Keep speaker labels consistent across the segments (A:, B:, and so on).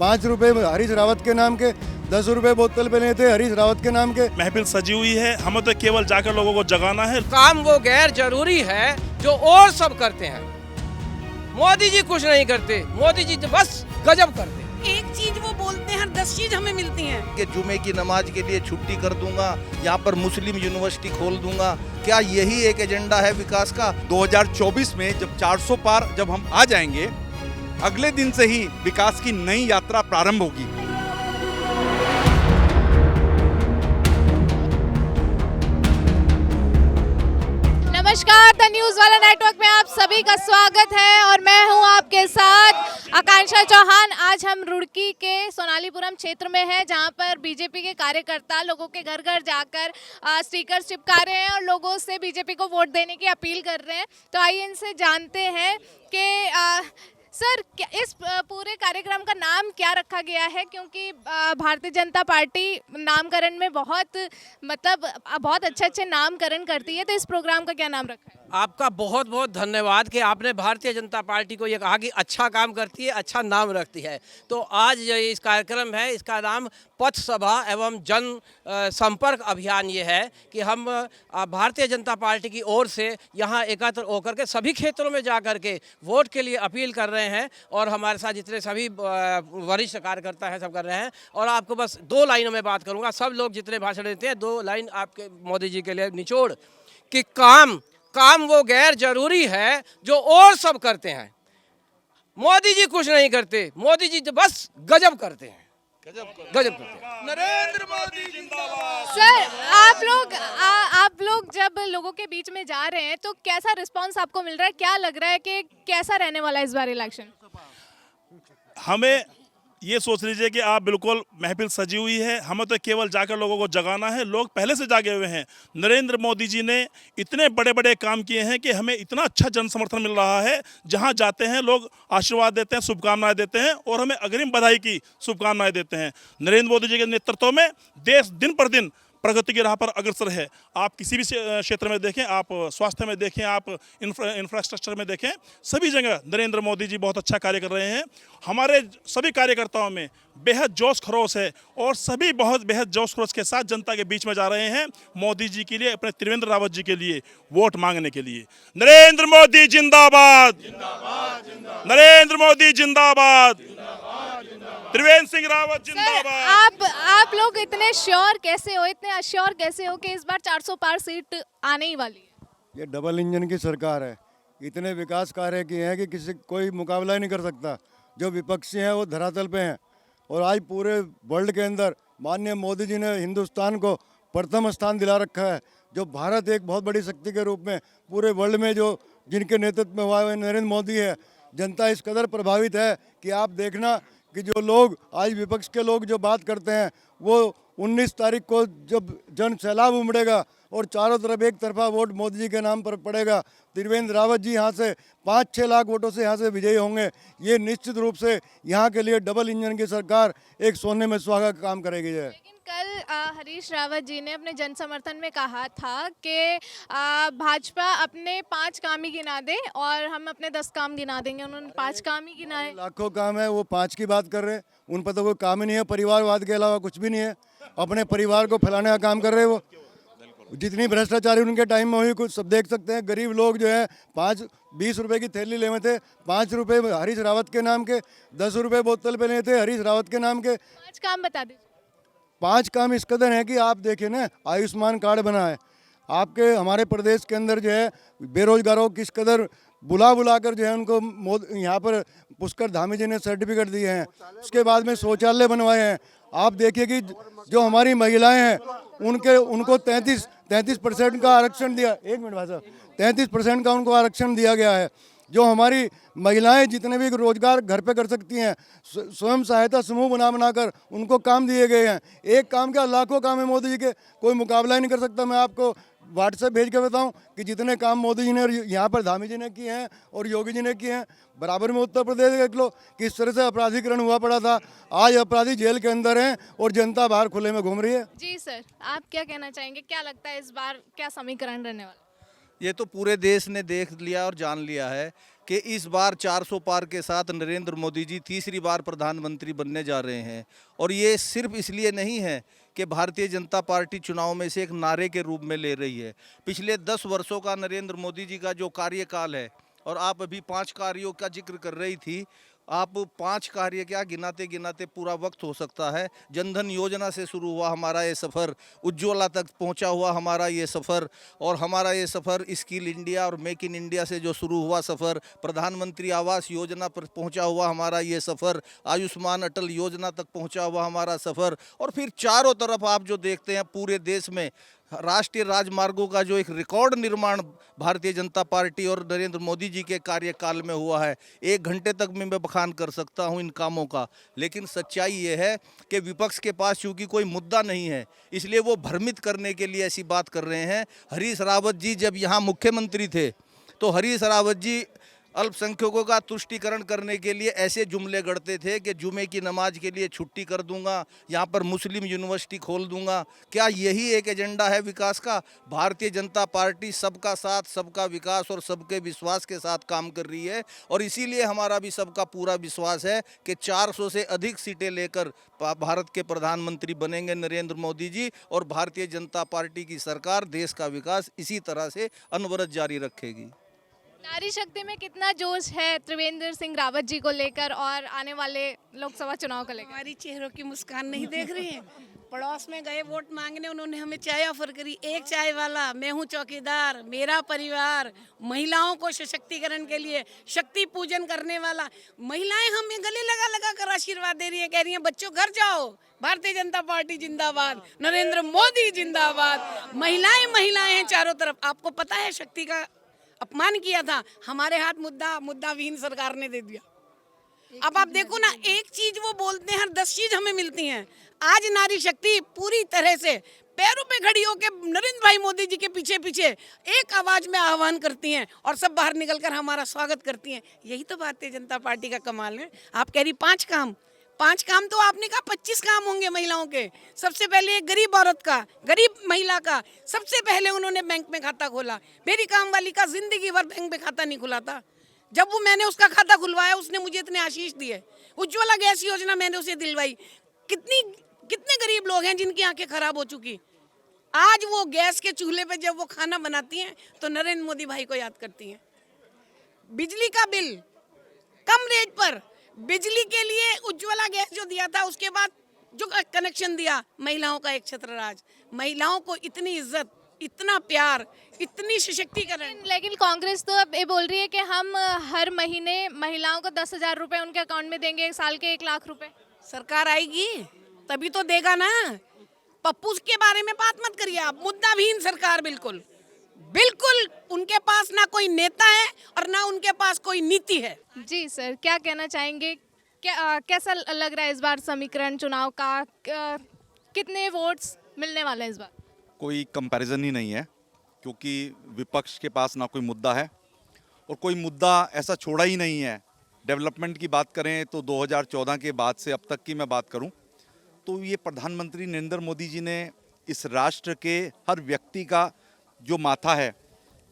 A: ₹5 हरीश रावत के नाम के, ₹10 बोतल पे लेते हरीश रावत के नाम के।
B: महफिल सजी हुई है, हमें तो केवल जाकर लोगों को जगाना है।
C: काम वो गैर जरूरी है जो और सब करते हैं। मोदी जी कुछ नहीं करते, मोदी जी तो बस गजब करते हैं।
D: एक चीज वो बोलते हैं 10 चीज हमें मिलती हैं।
E: कि जुमे की नमाज के लिए छुट्टी कर दूंगा, यहाँ पर मुस्लिम यूनिवर्सिटी खोल दूंगा। क्या यही एक एजेंडा है विकास का?
F: 2024 में जब 400 पार जब हम आ जाएंगे, अगले दिन से ही विकास की नई यात्रा प्रारंभ होगी।
G: नमस्कार, द न्यूज़ वाला नेटवर्क में आप सभी का स्वागत है और मैं हूं आपके साथ आकांक्षा चौहान। आज हम रुड़की के सोनालीपुरम क्षेत्र में हैं, जहां पर बीजेपी के कार्यकर्ता लोगों के घर घर जाकर स्टिकर्स चिपका रहे हैं और लोगों से बीजेपी को वोट देने की अपील कर रहे हैं। तो आइए इनसे जानते हैं कि सर, इस पूरे कार्यक्रम का नाम क्या रखा गया है, क्योंकि भारतीय जनता पार्टी नामकरण में बहुत अच्छे अच्छे नामकरण करती है, तो इस प्रोग्राम का क्या नाम रखा है?
C: आपका बहुत बहुत धन्यवाद कि आपने भारतीय जनता पार्टी को ये कहा कि अच्छा काम करती है, अच्छा नाम रखती है। तो आज जो इस कार्यक्रम है, इसका नाम पथ सभा एवं जन संपर्क अभियान ये है कि हम भारतीय जनता पार्टी की ओर से यहाँ एकत्र होकर के सभी क्षेत्रों में जा कर के वोट के लिए अपील कर रहे हैं और हमारे साथ जितने सभी वरिष्ठ कार्यकर्ता हैं सब कर रहे हैं। और आपको बस 2 लाइनों में बात करूँगा, सब लोग जितने भाषण देते हैं 2 लाइन आपके मोदी जी के लिए निचोड़ कि काम वो गैर जरूरी है जो और सब करते हैं। मोदी जी कुछ नहीं करते, मोदी जी तो बस गजब करते हैं, गजब करते हैं।
B: नरेंद्र मोदी जिंदाबाद।
G: सर, आप लोग जब लोगों के बीच में जा रहे हैं तो कैसा रिस्पांस आपको मिल रहा है? क्या लग रहा है कि कैसा रहने वाला है इस बार इलेक्शन?
B: हमें ये सोच लीजिए कि आप बिल्कुल महफिल सजी हुई है, हमें तो केवल जाकर लोगों को जगाना है। लोग पहले से जागे हुए हैं। नरेंद्र मोदी जी ने इतने बड़े बड़े काम किए हैं कि हमें इतना अच्छा जन समर्थन मिल रहा है। जहां जाते हैं लोग आशीर्वाद देते हैं, शुभकामनाएं देते हैं और हमें अग्रिम बधाई की शुभकामनाएं देते हैं। नरेंद्र मोदी जी के नेतृत्व में देश दिन पर दिन प्रगति की राह पर अग्रसर है। आप किसी भी क्षेत्र में देखें, आप स्वास्थ्य में देखें, आप इंफ्रास्ट्रक्चर में देखें, सभी जगह नरेंद्र मोदी जी बहुत अच्छा कार्य कर रहे हैं। हमारे सभी कार्यकर्ताओं में बेहद जोश खरोश है और सभी बहुत बेहद जोश खरोश के साथ जनता के बीच में जा रहे हैं मोदी जी के लिए, अपने त्रिवेंद्र रावत जी के लिए वोट मांगने के लिए। नरेंद्र मोदी जिंदाबाद, नरेंद्र मोदी जिंदाबाद, त्रिवेंद्र सिंह रावत जिंदाबाद।
G: आप लोग इतने श्योर कैसे हो, इतने अश्योर कैसे हो कि इस बार 400 पार सीट आने ही वाली है?
A: ये डबल इंजन की सरकार है। इतने विकास कार्य किए हैं कि कोई मुकाबला ही नहीं कर सकता। जो विपक्षी हैं वो धरातल पे हैं और आज पूरे वर्ल्ड के अंदर माननीय मोदी जी ने हिंदुस्तान को प्रथम स्थान दिला रखा है। जो भारत एक बहुत बड़ी शक्ति के रूप में पूरे वर्ल्ड में जो जिनके नेतृत्व में हुआ है नरेंद्र मोदी है। जनता इस कदर प्रभावित है कि आप देखना कि जो लोग आज विपक्ष के लोग जो बात करते हैं वो 19 तारीख को जब जन सैलाब उमड़ेगा और चारों तरफ एक तरफा वोट मोदी जी के नाम पर पड़ेगा, त्रिवेंद्र रावत जी यहाँ से 5-6 लाख वोटों से यहाँ से विजयी होंगे। ये निश्चित रूप से यहाँ के लिए डबल इंजन की सरकार एक सोने में सुहागा का काम करेगी।
G: लेकिन कल हरीश रावत जी ने अपने जन समर्थन में कहा था कि भाजपा अपने 5 काम ही गिना दे और हम अपने 10 काम गिना देंगे। उन्होंने 5 काम ही गिनाए।
A: लाखों काम है, वो 5 की बात कर रहे हैं। उन पर तो कोई काम ही नहीं है, परिवारवाद के अलावा कुछ भी नहीं है। अपने परिवार को फैलाने का काम कर रहे हैं। वो जितनी भ्रष्टाचारी उनके टाइम में हुई कुछ सब देख सकते हैं। गरीब लोग जो है 20 रुपए की थैली लेवे थे, ₹5 हरीश रावत के नाम के, ₹10 बोतल पे लेते हरीश रावत के नाम के।
G: 5 काम बता दीजिए।
A: 5 काम इस कदर है कि आप देखिए ना, आयुष्मान कार्ड बना है आपके हमारे प्रदेश के अंदर जो है बेरोजगारों किस कदर बुला कर जो है उनको यहाँ पर पुष्कर धामी जी ने सर्टिफिकेट दिए हैं। उसके बाद में शौचालय बनवाए हैं। आप देखिए कि जो हमारी महिलाएं हैं उनको 33% का आरक्षण दिया। 1 मिनट भाई साहब, 33% का उनको आरक्षण दिया गया है। जो हमारी महिलाएं जितने भी रोजगार घर पे कर सकती हैं, स्वयं सहायता समूह बनाकर उनको काम दिए गए हैं। एक काम क्या, लाखों काम है मोदी जी के, कोई मुकाबला ही नहीं कर सकता। मैं आपको व्हाट्सएप भेज के बताऊं कि जितने काम मोदी जी ने यहाँ पर धामी जी ने किए हैं और योगी जी ने किए हैं, बराबर में उत्तर प्रदेश देख लो किस तरह से अपराधीकरण हुआ पड़ा था। आज अपराधी जेल के अंदर हैं और जनता बाहर खुले में घूम रही है।
G: जी सर, आप क्या कहना चाहेंगे? क्या लगता है इस बार क्या समीकरण रहने वाला?
E: ये तो पूरे देश ने देख लिया और जान लिया है कि इस बार 400 पार के साथ नरेंद्र मोदी जी तीसरी बार प्रधानमंत्री बनने जा रहे हैं। और ये सिर्फ इसलिए नहीं है कि भारतीय जनता पार्टी चुनाव में से एक नारे के रूप में ले रही है। पिछले 10 वर्षों का नरेंद्र मोदी जी का जो कार्यकाल है, और आप अभी 5 कार्यों का जिक्र कर रही थी, आप 5 कार्य क्या गिनाते गिनाते पूरा वक्त हो सकता है। जनधन योजना से शुरू हुआ हमारा ये सफ़र, उज्ज्वला तक पहुंचा हुआ हमारा ये सफ़र, और हमारा ये सफ़र स्किल इंडिया और मेक इन इंडिया से जो शुरू हुआ सफ़र, प्रधानमंत्री आवास योजना पर पहुंचा हुआ हमारा ये सफ़र, आयुष्मान अटल योजना तक पहुंचा हुआ हमारा सफ़र, और फिर चारों तरफ आप जो देखते हैं पूरे देश में राष्ट्रीय राजमार्गों का जो एक रिकॉर्ड निर्माण भारतीय जनता पार्टी और नरेंद्र मोदी जी के कार्यकाल में हुआ है। 1 घंटे तक मैं बखान कर सकता हूं इन कामों का, लेकिन सच्चाई ये है कि विपक्ष के पास चूंकि कोई मुद्दा नहीं है, इसलिए वो भ्रमित करने के लिए ऐसी बात कर रहे हैं। हरीश रावत जी जब यहाँ मुख्यमंत्री थे तो हरीश रावत जी अल्पसंख्यकों का तुष्टीकरण करने के लिए ऐसे जुमले गढ़ते थे कि जुमे की नमाज के लिए छुट्टी कर दूंगा, यहाँ पर मुस्लिम यूनिवर्सिटी खोल दूंगा। क्या यही एक एजेंडा है विकास का? भारतीय जनता पार्टी सबका साथ, सबका विकास और सबके विश्वास के साथ काम कर रही है, और इसीलिए हमारा भी सबका पूरा विश्वास है कि 400 से अधिक सीटें लेकर भारत के प्रधानमंत्री बनेंगे नरेंद्र मोदी जी, और भारतीय जनता पार्टी की सरकार देश का विकास इसी तरह से अनवरत जारी रखेगी।
G: नारी शक्ति में कितना जोश है त्रिवेंद्र सिंह रावत जी को लेकर और आने वाले लोकसभा चुनाव को लेकर?
D: हमारी चेहरों की मुस्कान नहीं देख रही हैं। पड़ोस में गए वोट मांगने, उन्होंने हमें चाय ऑफर करी, एक चाय वाला, मैं हूँ चौकीदार, मेरा परिवार, महिलाओं को सशक्तिकरण के लिए शक्ति पूजन करने वाला। महिलाएं हमें गले लगा लगा कर आशीर्वाद दे रही है, कह रही हैं बच्चों घर जाओ, भारतीय जनता पार्टी जिंदाबाद, नरेंद्र मोदी जिंदाबाद। महिलाएं हैं चारों तरफ। आपको पता है शक्ति का अपमान किया था, हमारे हाथ मुद्दाविहीन सरकार ने दे दिया। अब आप देखो ना, एक चीज वो बोलते हैं, हर 10 चीज हमें मिलती हैं। आज नारी शक्ति पूरी तरह से पैरों पे खड़ी होकर नरेंद्र भाई मोदी जी के पीछे पीछे एक आवाज में आह्वान करती हैं, और सब बाहर निकलकर हमारा स्वागत करती हैं। यही तो भारतीय जनता पार्टी का कमाल है। आप कह रही 5 काम तो आपने कहा 25 काम होंगे महिलाओं के। सबसे पहले एक गरीब औरत का, गरीब महिला का सबसे पहले उन्होंने बैंक में खाता खोला। मेरी काम वाली का जिंदगी भर बैंक में खाता नहीं खुला था। जब मैंने उसका खाता खुलवाया, उसने मुझे इतने आशीष दिए। उज्ज्वला गैस योजना मैंने उसे दिलवाई। कितने गरीब लोग हैं जिनकी आंखें खराब हो चुकी, आज वो गैस के चूल्हे पे जब वो खाना बनाती हैं तो नरेंद्र मोदी भाई को याद करती हैं। बिजली का बिल कम रेट पर, बिजली के लिए उज्ज्वला गैस जो दिया था, उसके बाद जो कनेक्शन दिया, महिलाओं का एक छत्र राज, महिलाओं को इतनी इज्जत, इतना प्यार, इतनी सशक्तिकरण।
G: लेकिन कांग्रेस तो अब ये बोल रही है कि हम हर महीने महिलाओं को 10,000 रुपए उनके अकाउंट में देंगे, साल के 1 लाख रुपए।
D: सरकार आएगी तभी तो देगा ना। पप्पू के बारे में बात मत करिए आप। मुद्दाविहीन सरकार, बिल्कुल उनके पास ना कोई नेता है और ना उनके पास कोई नीति है।
G: जी सर, क्या कहना चाहेंगे? कैसा लग रहा है इस बार समीकरण चुनाव का? कितने वोट्स मिलने वाले हैं इस बार?
F: कोई कंपैरिजन ही नहीं है, क्योंकि विपक्ष के पास ना कोई मुद्दा है और कोई मुद्दा ऐसा छोड़ा ही नहीं है। डेवलपमेंट की बात करें तो 2014 के बाद से अब तक की मैं बात करूं तो ये प्रधानमंत्री नरेंद्र मोदी जी ने इस राष्ट्र के हर व्यक्ति का जो माथा है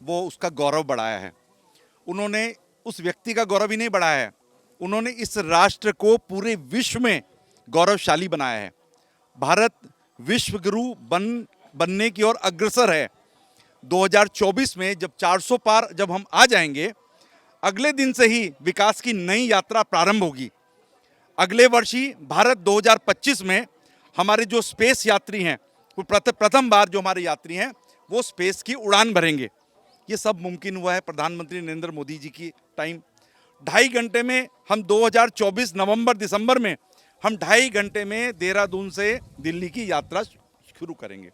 F: वो उसका गौरव बढ़ाया है। उन्होंने उस व्यक्ति का गौरव ही नहीं बढ़ाया है, उन्होंने इस राष्ट्र को पूरे विश्व में गौरवशाली बनाया है। भारत विश्व गुरु बनने की ओर अग्रसर है। 2024 में जब 400 पार जब हम आ जाएंगे, अगले दिन से ही विकास की नई यात्रा प्रारंभ होगी। अगले वर्ष ही भारत 2025 में हमारे जो स्पेस यात्री हैं, वो प्रथम बार जो हमारे यात्री हैं वो स्पेस की उड़ान भरेंगे। ये सब मुमकिन हुआ है प्रधानमंत्री नरेंद्र मोदी जी की टाइम। 2.5 घंटे में हम 2024 नवंबर दिसंबर में हम 2.5 घंटे में देहरादून से दिल्ली की यात्रा शुरू करेंगे।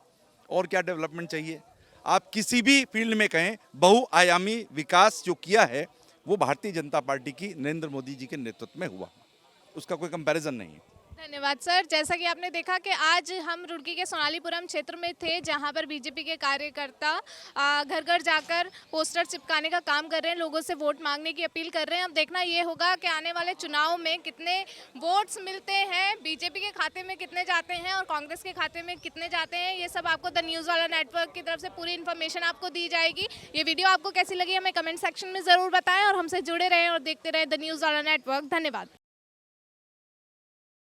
F: और क्या डेवलपमेंट चाहिए? आप किसी भी फील्ड में कहें, बहुआयामी विकास जो किया है वो भारतीय जनता पार्टी की नरेंद्र मोदी जी के नेतृत्व में हुआ, उसका कोई कंपैरिजन नहीं है।
G: धन्यवाद सर। जैसा कि आपने देखा कि आज हम रुड़की के सोनालीपुरम क्षेत्र में थे, जहां पर बीजेपी के कार्यकर्ता घर घर जाकर पोस्टर चिपकाने का काम कर रहे हैं, लोगों से वोट मांगने की अपील कर रहे हैं। अब देखना ये होगा कि आने वाले चुनाव में कितने वोट्स मिलते हैं, बीजेपी के खाते में कितने जाते हैं और कांग्रेस के खाते में कितने जाते हैं। ये सब आपको द न्यूज़ वाला नेटवर्क की तरफ से पूरी इन्फॉर्मेशन आपको दी जाएगी। ये वीडियो आपको कैसी लगी हमें कमेंट सेक्शन में ज़रूर बताएं और हमसे जुड़े रहें और देखते रहें द न्यूज़ वाला नेटवर्क। धन्यवाद।